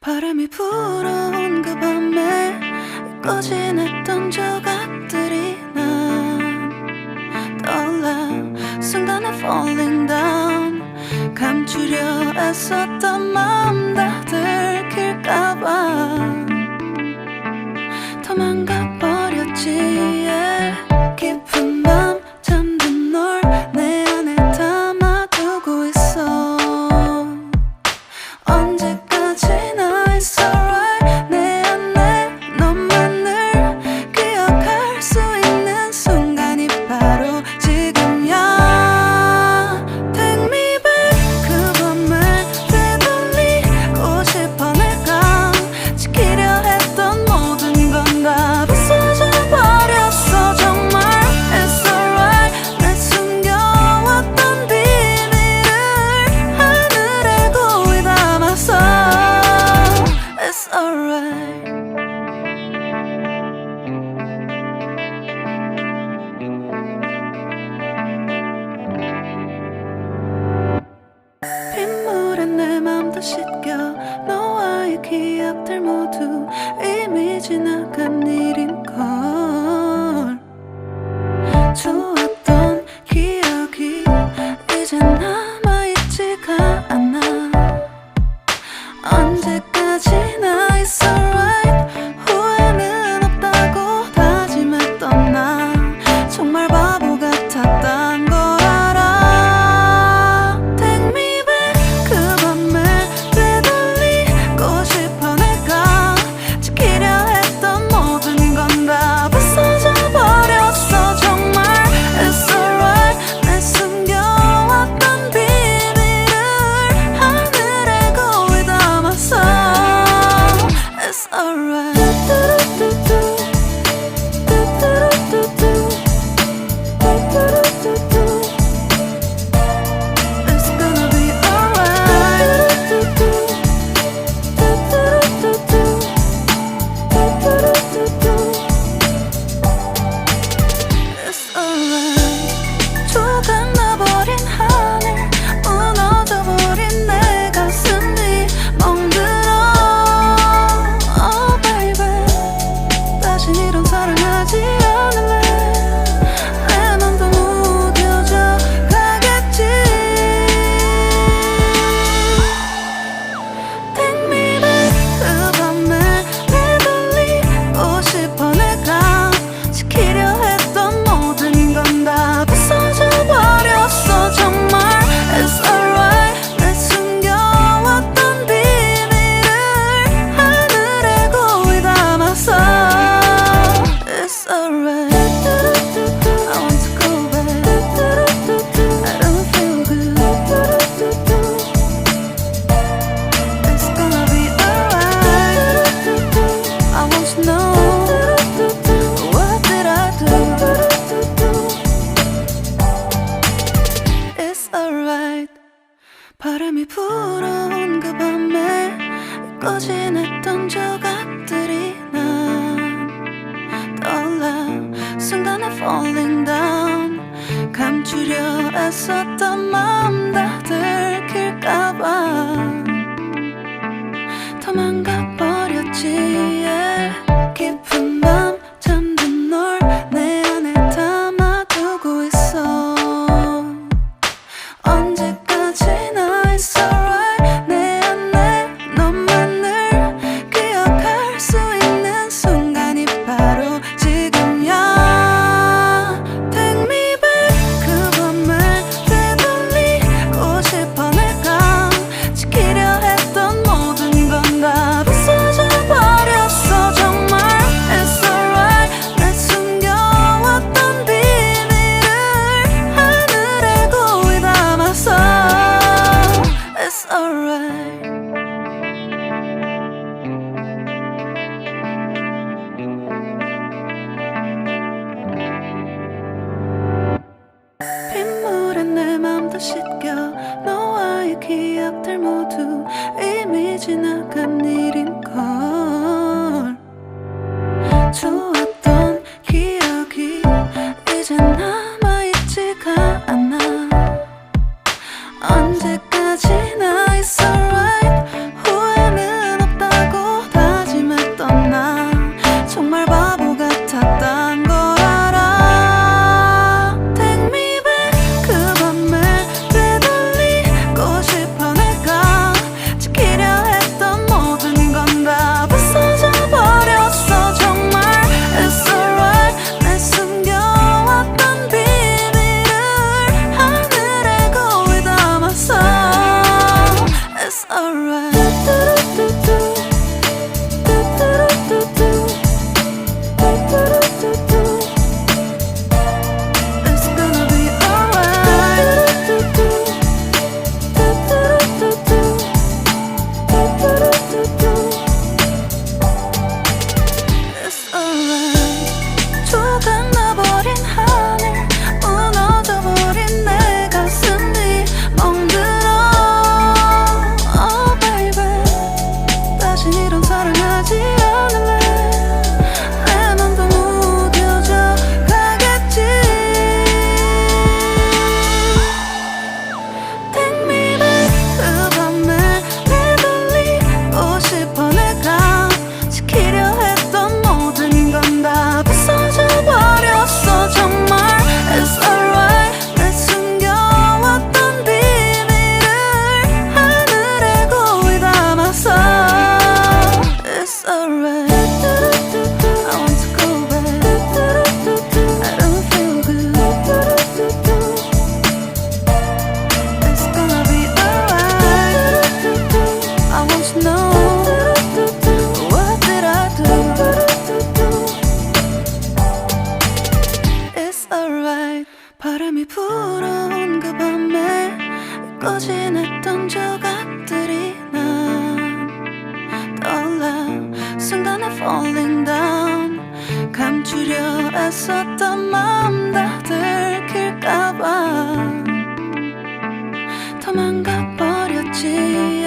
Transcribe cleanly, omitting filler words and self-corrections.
바람이 불어온 그 밤에 잊고 지냈던 조각들이 난 떠올라. 순간에 falling down. 감추려 애썼던 마음 다 들킬까봐 도망가버렸지. yeah. 깊은 밤 잠든 널 내 안에 담아두고 있어. 언제까지나 it's alright. 내 안에 너만을 기억할 수 있는 순간이 바로 지금이야. Take me back. 그 밤을 되돌리고 싶어. 내가 지키려 했던 모든 건 다 부서져 버렸어. 정말 it's alright. 내 숨겨왔던 비밀을 하늘에 고이 담았어. It's alright. 빗물에 내 맘도 씻겨. 너와의 기억들 모두 이미 지나간 일인걸. 좋았던 기억이 이제 남아있지가 않아. 언제까지나 it's alright. 후회는 없다고 다짐했던 나 정말 바보 같았단 걸 알아. Take me back. 그 밤을 되돌리고 싶어. 내가 지키려 했던 모든 건 다 부서져 버렸어. 정말 it's alright. 내 숨겨왔던 비밀을 하늘에 고이 담았어. It's alright. It's gonna be alright. It's alright. 조각나버린 하늘, 무너져버린 내 가슴이 멍들어. Oh baby, 다신 이런 사랑하지 않을래. 내 맘도 무뎌져 가겠지. Take me back. 그 밤을 되돌리고 싶어. 내가 지키려 했던 모든 건 다 부서져 버렸어. 정말 it's alright. 내 숨겨왔던 비밀을 하늘에 고이 담았어. It's alright. I want to go back. I don't feel good. It's gonna be alright. I want to know, what did I do? It's alright. 바람이 불어온 그 밤에 잊고 지냈던 조각들이 난 떠올라. 순간에 falling down. 감추려 애썼던 마음 다 들킬까봐 도망가버렸지. yeah. 깊은 밤 잠든 널 내 안에 담아두고 있어. 언제까지나 it's alright. 내 안에 너만을 기억할 수 있는 순간이 바로 지금이야. Take me back. 그 밤을 되돌리고 싶어. 내가 지키려 했던 모든 건 다 부서져 버렸어. 정말 it's alright. 내 숨겨왔던 비밀을 하늘에 고이 담았어. It's alright. 빗물에 내 맘도 씻겨. 너와의 기억들 모두 이미 지나간 일인걸. 좋았던 기억이 이제 남아있지가 않아. 언제까지나 it's alright. 후회는 없다 불어온 그 밤에 잊고 지냈던 조각들이 난 떠올라 순간에 falling down 감추려 애썼던 마음 다 들킬까봐 도망가 버렸지